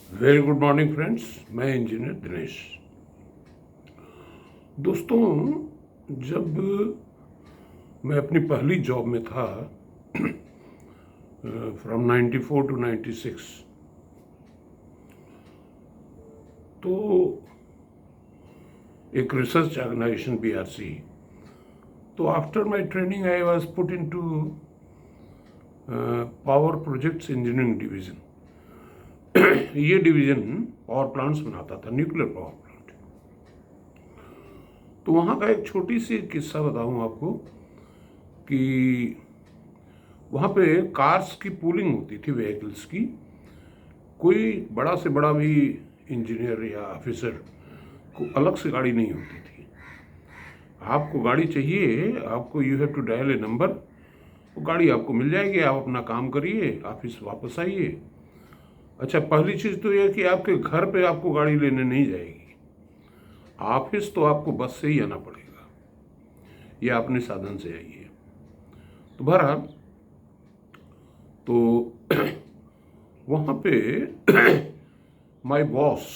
Very good morning friends. मैं engineer Dinesh. दोस्तों, जब मैं अपनी पहली जॉब में था फ्रॉम 94 टू 96, तो एक रिसर्च ऑर्गेनाइजेशन बीआरसी, तो after my training I was put into power projects engineering division. ये डिवीजन पावर प्लांट्स बनाता था, न्यूक्लियर पावर प्लांट। तो वहाँ का एक छोटी सी किस्सा बताऊँ आपको कि वहाँ पे कार्स की पूलिंग होती थी, व्हीकल्स की। कोई बड़ा से बड़ा भी इंजीनियर या ऑफिसर को अलग से गाड़ी नहीं होती थी। आपको गाड़ी चाहिए, आपको you have to dial a number, वो गाड़ी आपको मिल जाएगी। आप अपना काम करिए, ऑफिस वापस आइए। अच्छा, पहली चीज़ तो यह कि आपके घर पे आपको गाड़ी लेने नहीं जाएगी। ऑफिस तो आपको बस से ही आना पड़ेगा या अपने साधन से आइए। तो बहरहाल, तो वहाँ पे माय बॉस,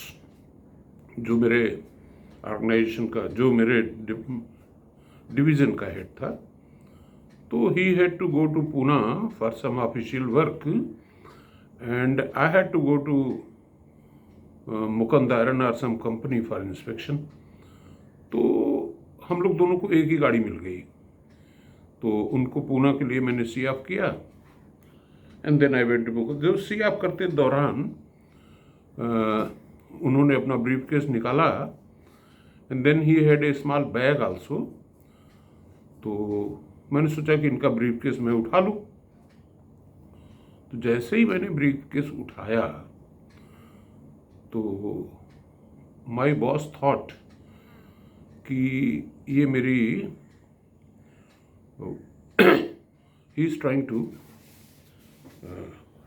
जो मेरे ऑर्गेनाइजेशन का, जो मेरे डिवीज़न का हेड था, तो he had to go to Poona for some official work and I had to go to मुकंदारन और सम कंपनी फॉर इंस्पेक्शन। तो हम लोग दोनों को एक ही गाड़ी मिल गई। तो उनको पूना के लिए मैंने सी ऑफ किया and then I went to book. जो सी ऑफ करते दौरान उन्होंने अपना ब्रीफ केस निकाला and then he had a small bag also. तो मैंने सोचा कि इनका ब्रीफ केस मैं उठा लूँ। तो जैसे ही मैंने ब्रीफ केस उठाया तो माय बॉस थॉट कि ये मेरी he is trying to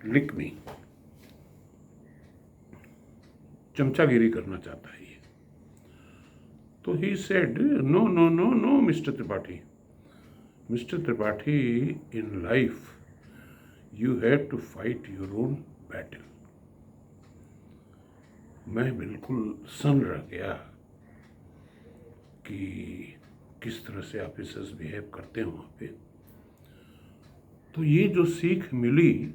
lick me, चमचागिरी करना चाहता है ये। तो he said, no no no no mister Tripathi, mister Tripathi, in life you have to fight your own battle. मैं बिल्कुल सन रह गया कि किस तरह से ऑफिसर्स बिहेव करते हैं वहाँ पे। तो ये जो सीख मिली,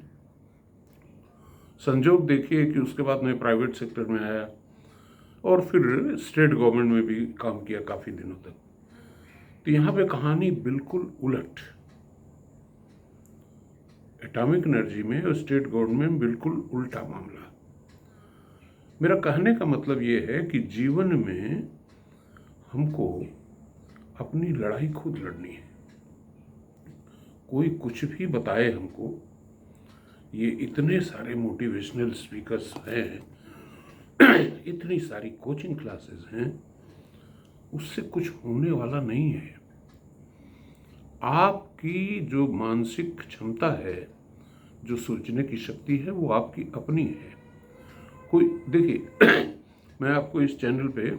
संजोग देखिए कि उसके बाद मैं प्राइवेट सेक्टर में आया और फिर स्टेट गवर्नमेंट में भी काम किया काफ़ी दिनों तक। तो यहाँ पे कहानी बिल्कुल उलट, एटॉमिक एनर्जी में और स्टेट गवर्नमेंट में बिल्कुल उल्टा मामला। मेरा कहने का मतलब ये है कि जीवन में हमको अपनी लड़ाई खुद लड़नी है। कोई कुछ भी बताए हमको, ये इतने सारे मोटिवेशनल स्पीकर्स हैं, इतनी सारी कोचिंग क्लासेस हैं, उससे कुछ होने वाला नहीं है। आपकी जो मानसिक क्षमता है, जो सोचने की शक्ति है, वो आपकी अपनी है। कोई देखिए मैं आपको इस चैनल पे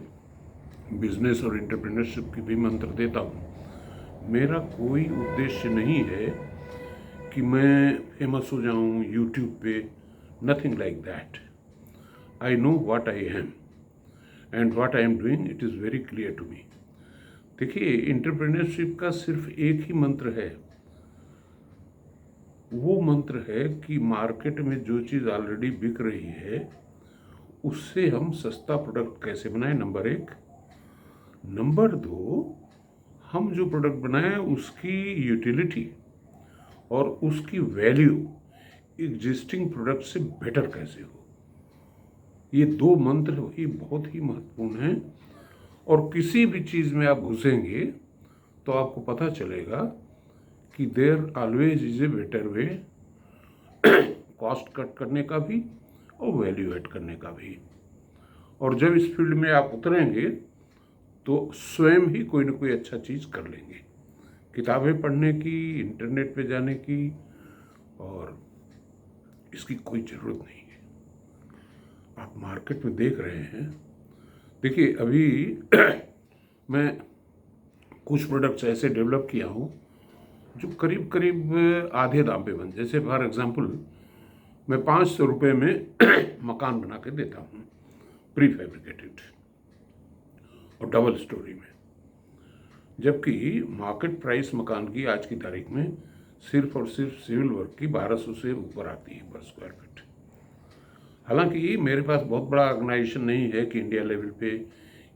बिजनेस और एंटरप्रेन्योरशिप की भी मंत्र देता हूँ। मेरा कोई उद्देश्य नहीं है कि मैं फेमस हो जाऊँ यूट्यूब पे, nothing like that. I know what I am and what I am doing, it is very clear to me. देखिए, एंटरप्रेन्योरशिप का सिर्फ एक ही मंत्र है। वो मंत्र है कि मार्केट में जो चीज़ ऑलरेडी बिक रही है उससे हम सस्ता प्रोडक्ट कैसे बनाएं, नंबर एक। नंबर दो, हम जो प्रोडक्ट बनाएं उसकी यूटिलिटी और उसकी वैल्यू एग्जिस्टिंग प्रोडक्ट से बेटर कैसे हो। ये दो मंत्र ही बहुत ही महत्वपूर्ण हैं। और किसी भी चीज़ में आप घुसेंगे तो आपको पता चलेगा कि there always is a better way, cost cut करने का भी और वैल्यू ऐड करने का भी। और जब इस फील्ड में आप उतरेंगे तो स्वयं ही कोई ना कोई अच्छा चीज़ कर लेंगे। किताबें पढ़ने की, इंटरनेट पे जाने की और इसकी कोई ज़रूरत नहीं है। आप मार्केट में देख रहे हैं, देखिए अभी मैं कुछ प्रोडक्ट्स ऐसे डेवलप किया हूँ जो करीब करीब आधे दाम पे बन। जैसे फॉर एग्जांपल मैं 500 रुपये में मकान बना के देता हूँ, प्री फैब्रिकेटेड और डबल स्टोरी में, जबकि मार्केट प्राइस मकान की आज की तारीख में सिर्फ और सिर्फ सिविल वर्क की 1200 से ऊपर आती है पर स्क्वायर फीट। हालांकि मेरे पास बहुत बड़ा ऑर्गेनाइजेशन नहीं है कि इंडिया लेवल पे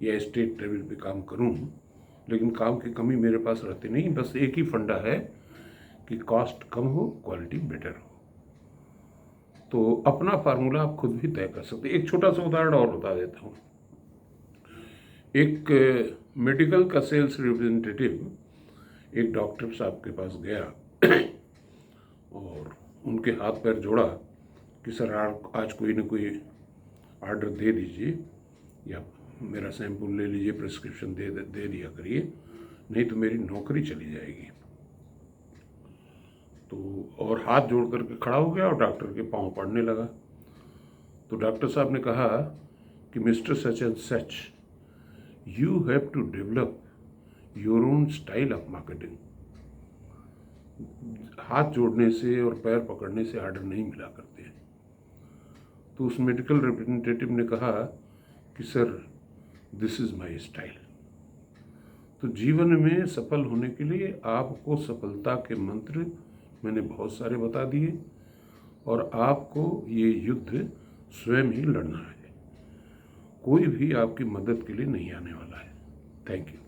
या स्टेट लेवल पे काम करूं, लेकिन काम की कमी मेरे पास रहती नहीं। बस एक ही फंडा है कि कॉस्ट कम हो, क्वालिटी बेटर हो। तो अपना फार्मूला आप खुद भी तय कर सकते। एक छोटा सा उदाहरण और बता देता हूँ। एक मेडिकल का सेल्स रिप्रेजेंटेटिव एक डॉक्टर साहब के पास गया और उनके हाथ पैर जोड़ा कि सर आज कोई ना कोई ऑर्डर दे दीजिए या मेरा सैंपल ले लीजिए, प्रिस्क्रिप्शन दे दिया करिए, नहीं तो मेरी नौकरी चली जाएगी। तो और हाथ जोड़ करके खड़ा हो गया और डॉक्टर के पांव पड़ने लगा। तो डॉक्टर साहब ने कहा कि mister such and such, you have to develop your own style of marketing. हाथ जोड़ने से और पैर पकड़ने से ऑर्डर नहीं मिला करते हैं। तो उस मेडिकल रिप्रेजेंटेटिव ने कहा कि sir this is my style. तो जीवन में सफल होने के लिए आपको सफलता के मंत्र मैंने बहुत सारे बता दिए और आपको ये युद्ध स्वयं ही लड़ना है। कोई भी आपकी मदद के लिए नहीं आने वाला है। Thank you.